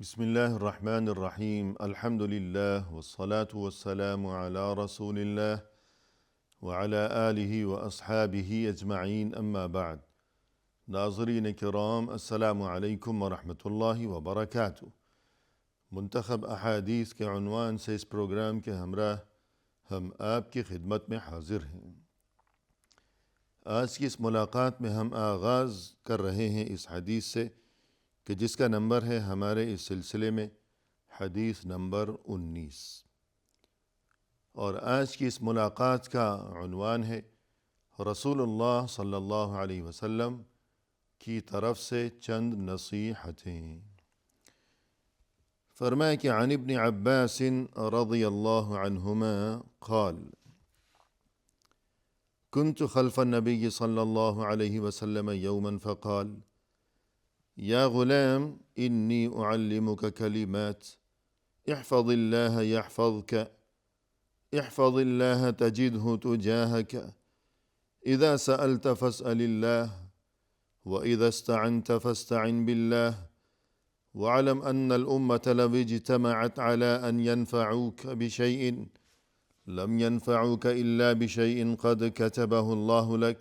بسم الله الرحمن الرحيم الحمد لله والصلاة والسلام على رسول الله وعلى آله وأصحابه أجمعين أما بعد ناظرین کرام السلام علیکم ورحمۃ اللہ وبرکاتہ۔ منتخب احادیث کے عنوان سے اس پروگرام کے ہمراہ ہم آپ کی خدمت میں حاضر ہیں۔ آج کی اس ملاقات میں ہم آغاز کر رہے ہیں اس حدیث سے کہ جس کا نمبر ہے ہمارے اس سلسلے میں حدیث نمبر 19، اور آج کی اس ملاقات کا عنوان ہے رسول اللہ صلی اللہ علیہ وسلم کی طرف سے چند نصیحتیں۔ فرمایا کہ عن ابن عباس رضی اللہ عنہما قال كنت خلف النبي صلى الله عليه وسلم يوما فقال يا غلام إني أعلمك كلمات احفظ الله يحفظك احفظ الله تجده تجاهك إذا سألت فاسأل الله وإذا استعنت فاستعن بالله واعلم أن الأمة لو اجتمعت على أن ينفعوك بشيء لم ينفعوك إلا بشيء قد كتبه الله لك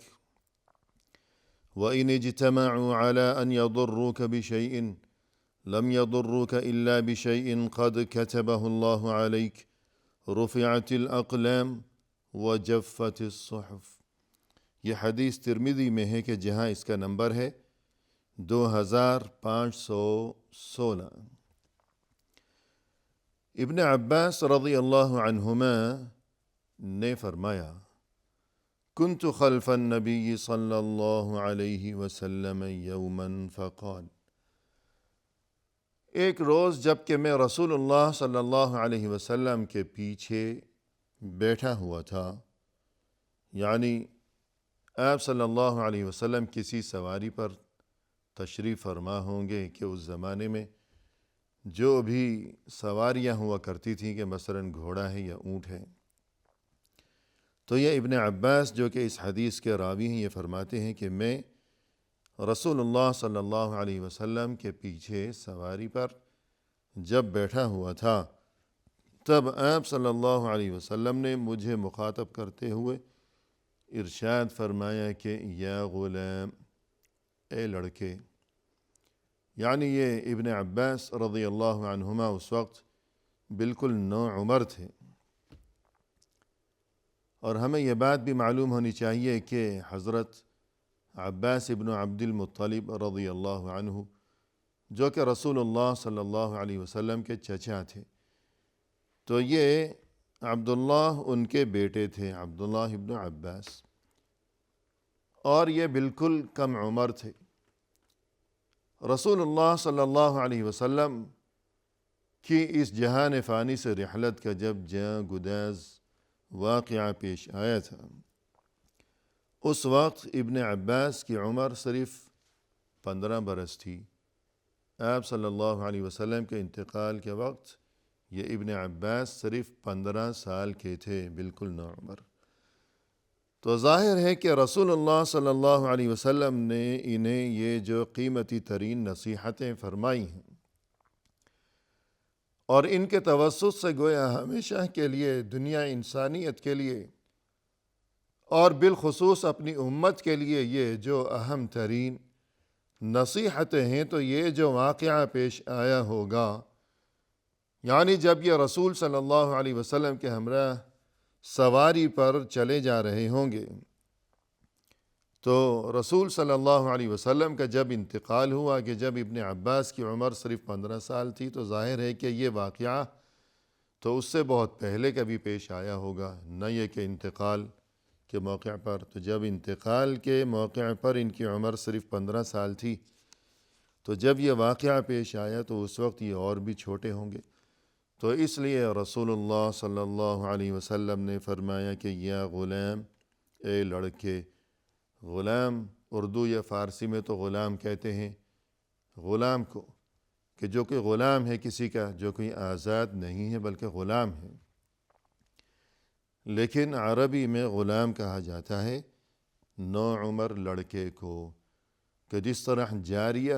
وإن اجتمعوا على أن يضروك بشيء لم يضروك إلا بشيء قد كتبه الله عليك رفعت الأقلام وجفت الصحف۔ یہ حدیث ترمذی میں ہے کہ جہاں اس کا نمبر ہے 2516۔ ابن عباس رضی اللہ عنہما نے فرمایا كنت خلف النبی صلی اللہ علیہ وسلم یوما فقال، ایک روز جب کہ میں رسول اللہ صلی اللہ علیہ وسلم کے پیچھے بیٹھا ہوا تھا، یعنی آپ صلی اللہ علیہ وسلم کسی سواری پر تشریف فرما ہوں گے کہ اس زمانے میں جو بھی سواریاں ہوا کرتی تھیں کہ مثلاً گھوڑا ہے یا اونٹ ہے، تو یہ ابن عباس جو کہ اس حدیث کے راوی ہیں یہ فرماتے ہیں کہ میں رسول اللہ صلی اللہ علیہ وسلم کے پیچھے سواری پر جب بیٹھا ہوا تھا تب آپ صلی اللہ علیہ وسلم نے مجھے مخاطب کرتے ہوئے ارشاد فرمایا کہ یا غلام، اے لڑکے، یعنی یہ ابن عباس رضی اللہ عنہما اس وقت بالکل نوعمر تھے، اور ہمیں یہ بات بھی معلوم ہونی چاہیے کہ حضرت عباس ابن عبد المطلب رضی اللہ عنہ جو کہ رسول اللہ صلی اللہ علیہ وسلم کے چچا تھے، تو یہ عبداللہ ان کے بیٹے تھے، عبداللہ ابن عباس، اور یہ بالکل کم عمر تھے۔ رسول اللہ صلی اللہ علیہ وسلم کی اس جہان فانی سے رحلت کا جب جاں گداز واقعہ پیش آیا تھا، اس وقت ابن عباس کی عمر صرف 15 برس تھی۔ آپ صلی اللہ علیہ وسلم کے انتقال کے وقت یہ ابن عباس صرف 15 سال کے تھے، بالکل نوعمر۔ تو ظاہر ہے کہ رسول اللہ صلی اللہ علیہ وسلم نے انہیں یہ جو قیمتی ترین نصیحتیں فرمائی ہیں، اور ان کے توسط سے گویا ہمیشہ کے لیے دنیا انسانیت کے لیے اور بالخصوص اپنی امت کے لیے یہ جو اہم ترین نصیحتیں ہیں، تو یہ جو واقعہ پیش آیا ہوگا، یعنی جب یہ رسول صلی اللہ علیہ وسلم کے ہمراہ سواری پر چلے جا رہے ہوں گے، تو رسول صلی اللہ علیہ وسلم کا جب انتقال ہوا کہ جب ابن عباس کی عمر صرف 15 سال تھی، تو ظاہر ہے کہ یہ واقعہ تو اس سے بہت پہلے کا بھی پیش آیا ہوگا، نہ یہ کہ انتقال کے موقع پر۔ تو جب انتقال کے موقع پر ان کی عمر صرف 15 سال تھی، تو جب یہ واقعہ پیش آیا تو اس وقت یہ اور بھی چھوٹے ہوں گے، تو اس لیے رسول اللہ صلی اللہ علیہ وسلم نے فرمایا کہ یا غلام، اے لڑکے۔ غلام اردو یا فارسی میں تو غلام کہتے ہیں غلام کو، کہ جو کہ غلام ہے کسی کا جو کوئی آزاد نہیں ہے بلکہ غلام ہے، لیکن عربی میں غلام کہا جاتا ہے نوعمر لڑکے کو، کہ جس طرح جاریہ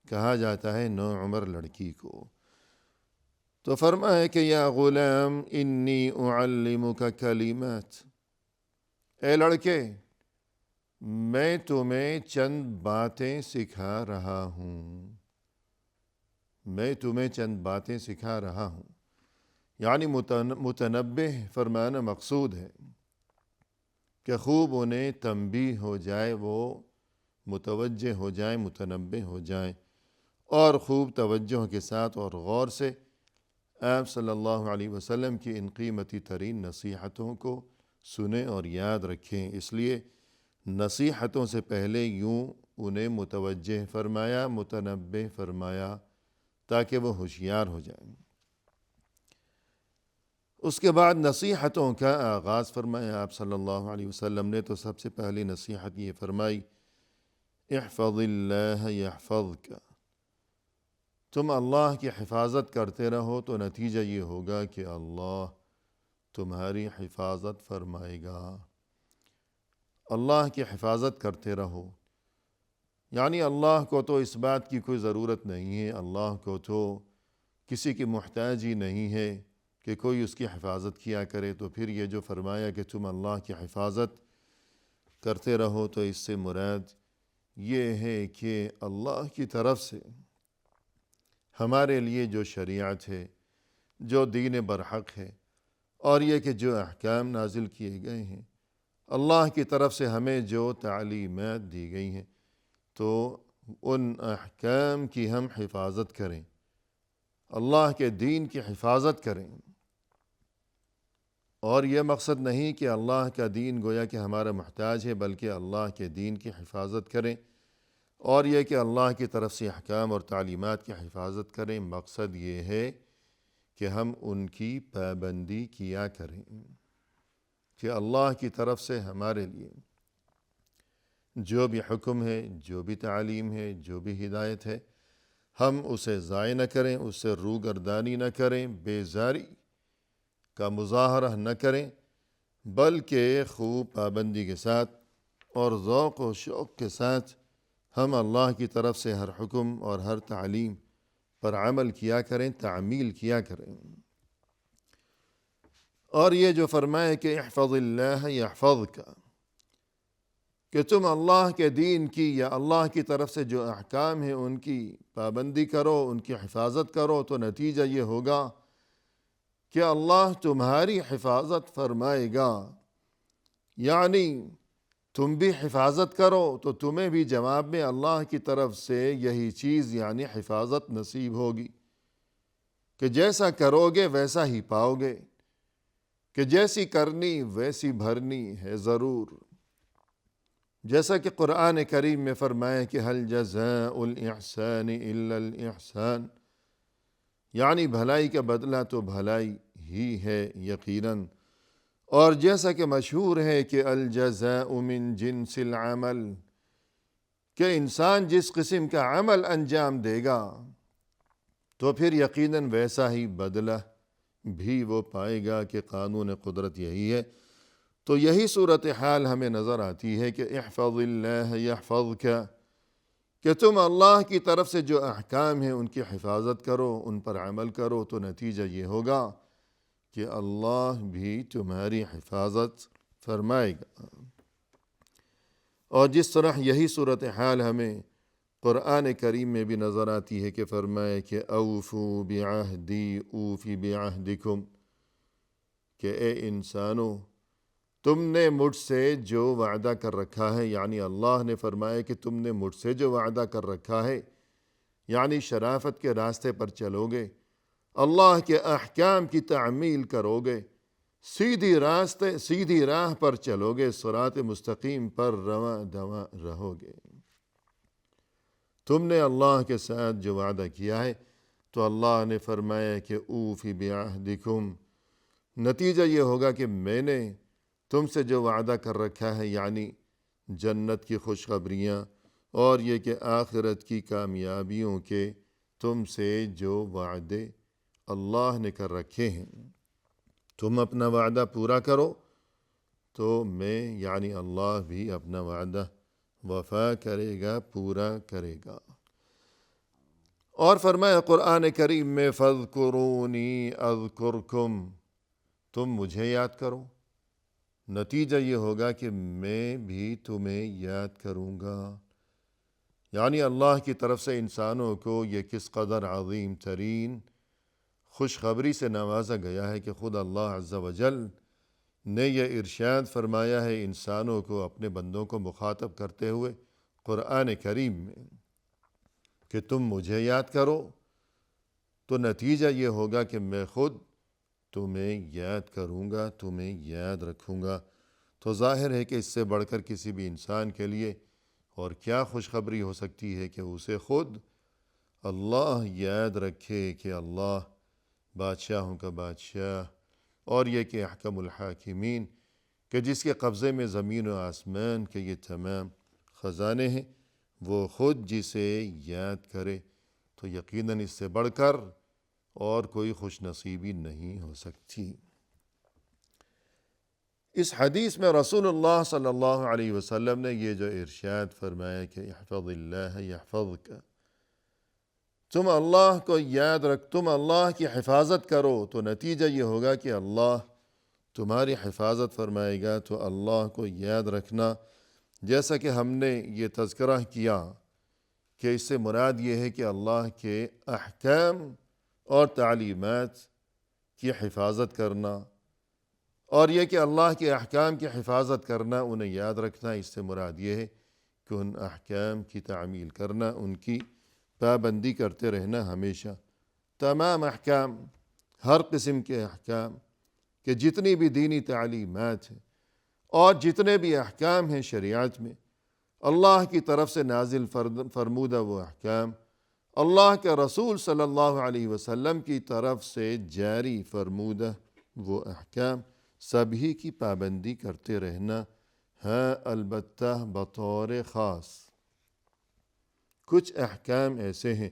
کہا جاتا ہے نوعمر لڑکی کو۔ تو فرمایا کہ یا غلام انی اعلمک کلمات، اے لڑکے میں تمہیں چند باتیں سکھا رہا ہوں، میں تمہیں چند باتیں سکھا رہا ہوں، یعنی متنبہ فرمانا مقصود ہے کہ خوب انہیں تنبیہ ہو جائے، وہ متوجہ ہو جائیں، متنبہ ہو جائیں، اور خوب توجہ کے ساتھ اور غور سے آپ صلی اللہ علیہ وسلم کی ان قیمتی ترین نصیحتوں کو سنیں اور یاد رکھیں۔ اس لیے نصیحتوں سے پہلے یوں انہیں متوجہ فرمایا، متنبہ فرمایا، تاکہ وہ ہوشیار ہو جائیں۔ اس کے بعد نصیحتوں کا آغاز فرمایا آپ صلی اللہ علیہ وسلم نے۔ تو سب سے پہلی نصیحت یہ فرمائی احفظ اللہ یحفظک، تم اللہ کی حفاظت کرتے رہو تو نتیجہ یہ ہوگا کہ اللہ تمہاری حفاظت فرمائے گا۔ اللہ کی حفاظت کرتے رہو، یعنی اللہ کو تو اس بات کی کوئی ضرورت نہیں ہے، اللہ کو تو کسی کی محتاجی نہیں ہے کہ کوئی اس کی حفاظت کیا کرے۔ تو پھر یہ جو فرمایا کہ تم اللہ کی حفاظت کرتے رہو، تو اس سے مراد یہ ہے کہ اللہ کی طرف سے ہمارے لیے جو شریعت ہے، جو دین برحق ہے، اور یہ کہ جو احکام نازل کیے گئے ہیں، اللہ کی طرف سے ہمیں جو تعلیمات دی گئی ہیں، تو ان احکام کی ہم حفاظت کریں، اللہ کے دین کی حفاظت کریں۔ اور یہ مقصد نہیں کہ اللہ کا دین گویا کہ ہمارا محتاج ہے، بلکہ اللہ کے دین کی حفاظت کریں، اور یہ کہ اللہ کی طرف سے احکام اور تعلیمات کی حفاظت کریں۔ مقصد یہ ہے کہ ہم ان کی پابندی کیا کریں، کہ اللہ کی طرف سے ہمارے لیے جو بھی حکم ہے، جو بھی تعلیم ہے، جو بھی ہدایت ہے، ہم اسے ضائع نہ کریں، اس سے روگردانی نہ کریں، بیزاری کا مظاہرہ نہ کریں، بلکہ خوب پابندی کے ساتھ اور ذوق و شوق کے ساتھ ہم اللہ کی طرف سے ہر حکم اور ہر تعلیم پر عمل کیا کریں، تعمیل کیا کریں۔ اور یہ جو فرمائے کہ احفظ اللہ یحفظک، کہ تم اللہ کے دین کی یا اللہ کی طرف سے جو احکام ہیں ان کی پابندی کرو، ان کی حفاظت کرو، تو نتیجہ یہ ہوگا کہ اللہ تمہاری حفاظت فرمائے گا۔ یعنی تم بھی حفاظت کرو تو تمہیں بھی جواب میں اللہ کی طرف سے یہی چیز یعنی حفاظت نصیب ہوگی، کہ جیسا کرو گے ویسا ہی پاؤ گے، کہ جیسی کرنی ویسی بھرنی ہے ضرور۔ جیسا کہ قرآن کریم میں فرمایا کہ هل جزاء الاحسان الا الاحسان، یعنی بھلائی کا بدلہ تو بھلائی ہی ہے یقیناً۔ اور جیسا کہ مشہور ہے کہ الجزاء من جنس العمل، کہ انسان جس قسم کا عمل انجام دے گا تو پھر یقیناً ویسا ہی بدلہ بھی وہ پائے گا، کہ قانون قدرت یہی ہے۔ تو یہی صورتحال ہمیں نظر آتی ہے کہ احفظ اللہ یحفظک، کہ تم اللہ کی طرف سے جو احکام ہیں ان کی حفاظت کرو، ان پر عمل کرو، تو نتیجہ یہ ہوگا کہ اللہ بھی تمہاری حفاظت فرمائے گا۔ اور جس طرح یہی صورتحال ہمیں قرآن کریم میں بھی نظر آتی ہے کہ فرمائے کہ اوفوا بعہدی اوفی بعہدکم، کہ اے انسانو تم نے مجھ سے جو وعدہ کر رکھا ہے، یعنی اللہ نے فرمایا کہ تم نے مجھ سے جو وعدہ کر رکھا ہے، یعنی شرافت کے راستے پر چلو گے، اللہ کے احکام کی تعمیل کرو گے، سیدھی راہ پر چلو گے، صراط مستقیم پر رواں دواں رہو گے۔ تم نے اللہ کے ساتھ جو وعدہ کیا ہے، تو اللہ نے فرمایا کہ اوفی بعہدکم، نتیجہ یہ ہوگا کہ میں نے تم سے جو وعدہ کر رکھا ہے، یعنی جنت کی خوشخبریاں اور یہ کہ آخرت کی کامیابیوں کے تم سے جو وعدے اللہ نے کر رکھے ہیں، تم اپنا وعدہ پورا کرو تو میں یعنی اللہ بھی اپنا وعدہ وفا کرے گا، پورا کرے گا۔ اور فرمایا قرآن کریم میں فَاذْكُرُونِي أَذْكُرْكُمْ، تم مجھے یاد کرو، نتیجہ یہ ہوگا کہ میں بھی تمہیں یاد کروں گا۔ یعنی اللہ کی طرف سے انسانوں کو یہ کس قدر عظیم ترین خوشخبری سے نوازا گیا ہے کہ خود اللہ عز و جل نے یہ ارشاد فرمایا ہے انسانوں کو، اپنے بندوں کو مخاطب کرتے ہوئے قرآن کریم میں کہ تم مجھے یاد کرو، تو نتیجہ یہ ہوگا کہ میں خود تمہیں یاد کروں گا، تمہیں یاد رکھوں گا۔ تو ظاہر ہے کہ اس سے بڑھ کر کسی بھی انسان کے لیے اور کیا خوشخبری ہو سکتی ہے کہ اسے خود اللہ یاد رکھے کہ اللہ بادشاہوں کا بادشاہ، اور یہ کہ احکم الحاکمین، کہ جس کے قبضے میں زمین و آسمان کے یہ تمام خزانے ہیں، وہ خود جسے یاد کرے، تو یقیناً اس سے بڑھ کر اور کوئی خوش نصیبی نہیں ہو سکتی۔ اس حدیث میں رسول اللہ صلی اللہ علیہ وسلم نے یہ جو ارشاد فرمایا کہ احفظ اللہ یحفظک، تم اللہ کو یاد رکھ، تم اللہ کی حفاظت کرو، تو نتیجہ یہ ہوگا کہ اللہ تمہاری حفاظت فرمائے گا۔ تو اللہ کو یاد رکھنا، جیسا کہ ہم نے یہ تذکرہ کیا کہ اس سے مراد یہ ہے کہ اللہ کے احکام اور تعلیمات کی حفاظت کرنا، اور یہ کہ اللہ کے احکام کی حفاظت کرنا، انہیں یاد رکھنا، اس سے مراد یہ ہے کہ ان احکام کی تعمیل کرنا، ان کی پابندی کرتے رہنا ہمیشہ۔ تمام احکام، ہر قسم کے احکام، کہ جتنی بھی دینی تعلیمات ہیں اور جتنے بھی احکام ہیں شریعت میں، اللہ کی طرف سے نازل فرمودہ وہ احکام، اللہ کے رسول صلی اللہ علیہ وسلم کی طرف سے جاری فرمودہ وہ احکام، سبھی کی پابندی کرتے رہنا۔ ہاں البتہ بطور خاص کچھ احکام ایسے ہیں،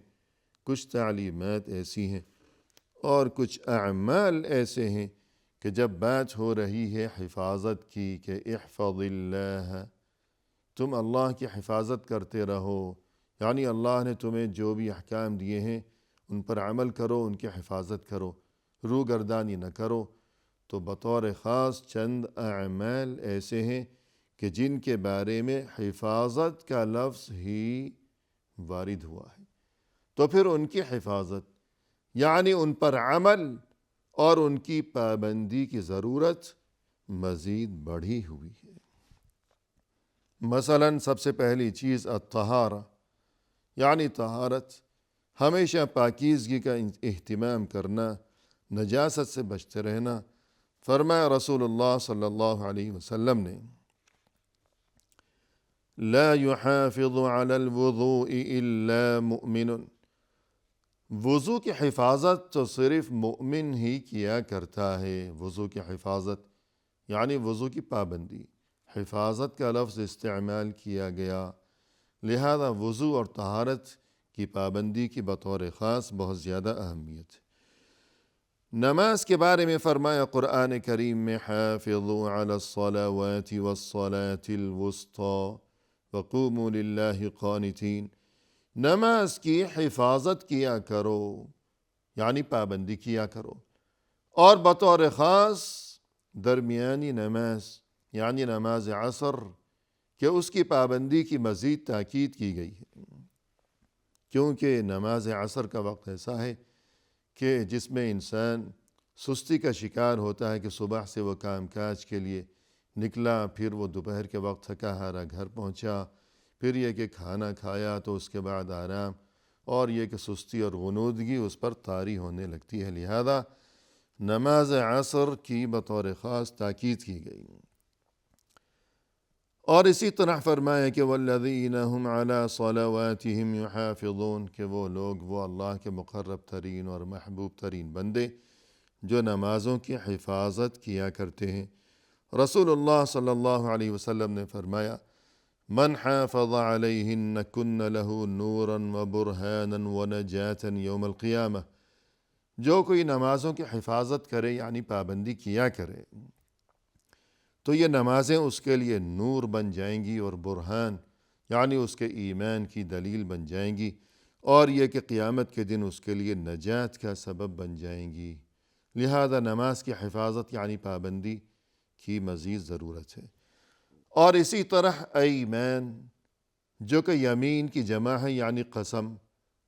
کچھ تعلیمات ایسی ہیں اور کچھ اعمال ایسے ہیں کہ جب بات ہو رہی ہے حفاظت کی کہ احفظ اللہ، تم اللہ کی حفاظت کرتے رہو، یعنی اللہ نے تمہیں جو بھی احکام دیے ہیں ان پر عمل کرو، ان کی حفاظت کرو، روگردانی نہ کرو۔ تو بطور خاص چند اعمال ایسے ہیں کہ جن کے بارے میں حفاظت کا لفظ ہی وارد ہوا ہے، تو پھر ان کی حفاظت یعنی ان پر عمل اور ان کی پابندی کی ضرورت مزید بڑھی ہوئی ہے۔ مثلا سب سے پہلی چیز الطہارہ، یعنی طہارت، ہمیشہ پاکیزگی کا اہتمام کرنا، نجاست سے بچتے رہنا۔ فرمایا رسول اللہ صلی اللہ علیہ وسلم نے لا يحافظ على الوضوء الا مؤمن، وضو کی حفاظت تو صرف مؤمن ہی کیا کرتا ہے۔ وضو کی حفاظت یعنی وضو کی پابندی، حفاظت کا لفظ استعمال کیا گیا، لہذا وضو اور طہارت کی پابندی کی بطور خاص بہت زیادہ اہمیت ہے۔ نماز کے بارے میں فرمایا قرآن کریم میں حافظوا علی الصلوات والصلاة الوسطی وقوموا للہ قانتین، نماز کی حفاظت کیا کرو یعنی پابندی کیا کرو، اور بطور خاص درمیانی نماز یعنی نماز عصر کہ اس کی پابندی کی مزید تاکید کی گئی ہے، کیونکہ نماز عصر کا وقت ایسا ہے کہ جس میں انسان سستی کا شکار ہوتا ہے کہ صبح سے وہ کام کاج کے لیے نکلا، پھر وہ دوپہر کے وقت تھکا ہارا گھر پہنچا، پھر یہ کہ کھانا کھایا تو اس کے بعد آرام، اور یہ کہ سستی اور غنودگی اس پر طاری ہونے لگتی ہے، لہذا نماز عصر کی بطور خاص تاکید کی گئی۔ اور اسی طرح فرمایا کہ والذین هم علی صلواتهم یحافظون، کہ وہ لوگ، وہ اللہ کے مقرب ترین اور محبوب ترین بندے جو نمازوں کی حفاظت کیا کرتے ہیں۔ رسول اللہ صلی اللہ علیہ وسلم نے فرمایا من حافظ علیہن کن لہ نورا وبرہانا ونجاتا یوم القیامہ، جو کوئی نمازوں کی حفاظت کرے یعنی پابندی کیا کرے تو یہ نمازیں اس کے لیے نور بن جائیں گی، اور برہان یعنی اس کے ایمان کی دلیل بن جائیں گی، اور یہ کہ قیامت کے دن اس کے لیے نجات کا سبب بن جائیں گی۔ لہذا نماز کی حفاظت یعنی پابندی کی مزید ضرورت ہے۔ اور اسی طرح ایمان جو کہ یمین کی جمع ہے یعنی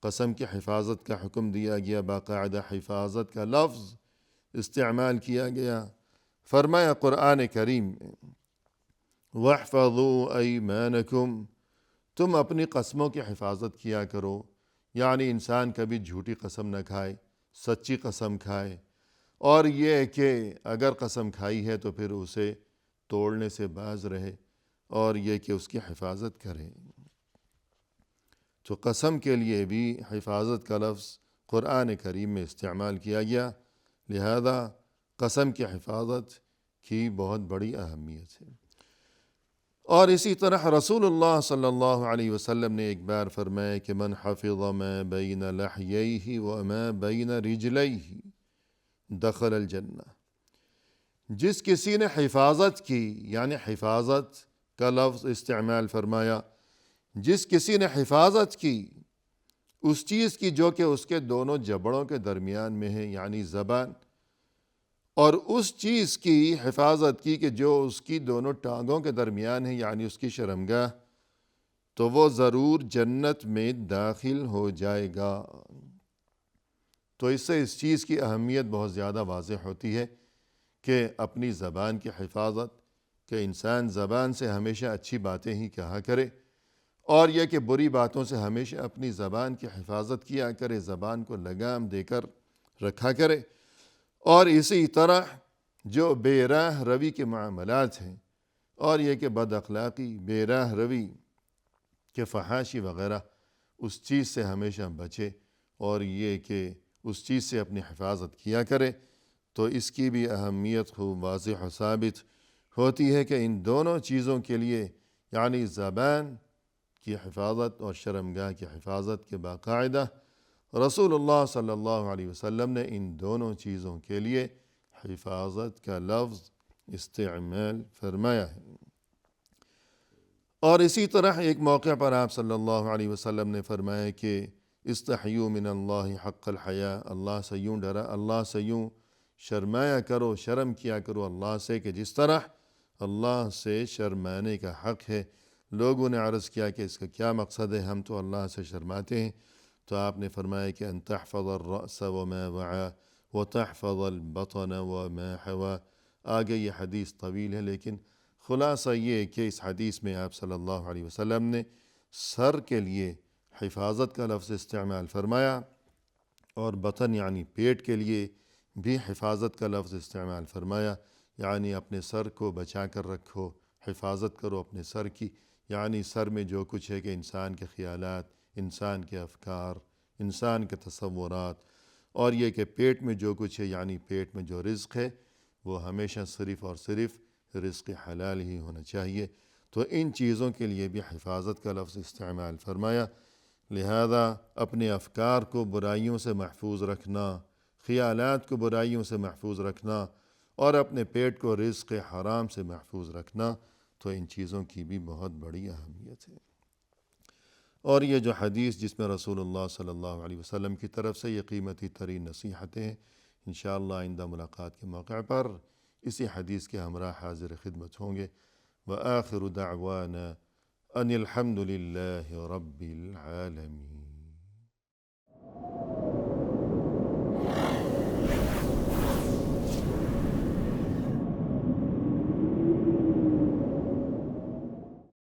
قسم کی حفاظت کا حکم دیا گیا، باقاعدہ حفاظت کا لفظ استعمال کیا گیا۔ فرمایا قرآن کریم میں وَاحْفَظُوا أَيْمَانَكُمْ، تم اپنی قسموں کی حفاظت کیا کرو، یعنی انسان کبھی جھوٹی قسم نہ کھائے، سچی قسم کھائے، اور یہ کہ اگر قسم کھائی ہے تو پھر اسے توڑنے سے باز رہے، اور یہ کہ اس کی حفاظت کرے۔ تو قسم کے لیے بھی حفاظت کا لفظ قرآن کریم میں استعمال کیا گیا، لہذا قسم کی حفاظت کی بہت بڑی اہمیت ہے۔ اور اسی طرح رسول اللہ صلی اللہ علیہ وسلم نے ایک بار فرمایا کہ من حفظ ما بین لحییہ وما بین رجلیہ دخل الجنہ، جس کسی نے حفاظت کی، یعنی حفاظت کا لفظ استعمال فرمایا، جس کسی نے حفاظت کی اس چیز کی جو کہ اس کے دونوں جبڑوں کے درمیان میں ہے، یعنی زبان، اور اس چیز کی حفاظت کی کہ جو اس کی دونوں ٹانگوں کے درمیان ہے، یعنی اس کی شرمگاہ، تو وہ ضرور جنت میں داخل ہو جائے گا۔ تو اس سے اس چیز کی اہمیت بہت زیادہ واضح ہوتی ہے کہ اپنی زبان کی حفاظت، کہ انسان زبان سے ہمیشہ اچھی باتیں ہی کہا کرے، اور یہ کہ بری باتوں سے ہمیشہ اپنی زبان کی حفاظت کیا کرے، زبان کو لگام دے کر رکھا کرے۔ اور اسی طرح جو بے راہ روی کے معاملات ہیں، اور یہ کہ بد اخلاقی، بے راہ روی کہ فحاشی وغیرہ، اس چیز سے ہمیشہ بچے، اور یہ کہ اس چیز سے اپنی حفاظت کیا کرے۔ تو اس کی بھی اہمیت خوب واضح و ثابت ہوتی ہے کہ ان دونوں چیزوں کے لیے، یعنی زبان کی حفاظت اور شرمگاہ کی حفاظت کے باقاعدہ رسول اللہ صلی اللہ علیہ وسلم نے ان دونوں چیزوں کے لیے حفاظت کا لفظ استعمال فرمایا ہے۔ اور اسی طرح ایک موقع پر آپ صلی اللہ علیہ وسلم نے فرمایا کہ استحیوا من اللہ حق الحیاء، اللہ سے یوں ڈرا، اللہ سے یوں شرمایا کرو، شرم کیا کرو اللہ سے کہ جس طرح اللہ سے شرمانے کا حق ہے۔ لوگوں نے عرض کیا کہ اس کا کیا مقصد ہے، ہم تو اللہ سے شرماتے ہیں۔ تو آپ نے فرمایا کہ ان تحفظ الرأس وما وعى وتحفظ البطن وما حوى۔ آگے یہ حدیث طویل ہے، لیکن خلاصہ یہ کہ اس حدیث میں آپ صلی اللہ علیہ وسلم نے سر کے لیے حفاظت کا لفظ استعمال فرمایا، اور بطن یعنی پیٹ کے لیے بھی حفاظت کا لفظ استعمال فرمایا، یعنی اپنے سر کو بچا کر رکھو، حفاظت کرو اپنے سر کی، یعنی سر میں جو کچھ ہے کہ انسان کے خیالات، انسان کے افکار، انسان کے تصورات، اور یہ کہ پیٹ میں جو کچھ ہے، یعنی پیٹ میں جو رزق ہے وہ ہمیشہ صرف اور صرف رزق حلال ہی ہونا چاہیے۔ تو ان چیزوں کے لیے بھی حفاظت کا لفظ استعمال فرمایا۔ لہذا اپنے افکار کو برائیوں سے محفوظ رکھنا، خیالات کو برائیوں سے محفوظ رکھنا، اور اپنے پیٹ کو رزق حرام سے محفوظ رکھنا، تو ان چیزوں کی بھی بہت بڑی اہمیت ہے۔ اور یہ جو حدیث جس میں رسول اللہ صلی اللہ علیہ وسلم کی طرف سے یہ قیمتی ترین نصیحتیں ہیں، انشاءاللہ آئندہ ملاقات کے موقع پر اسی حدیث کے ہمراہ حاضر خدمت ہوں گے۔ وآخر دعوانا ان الحمد للہ رب العالمین۔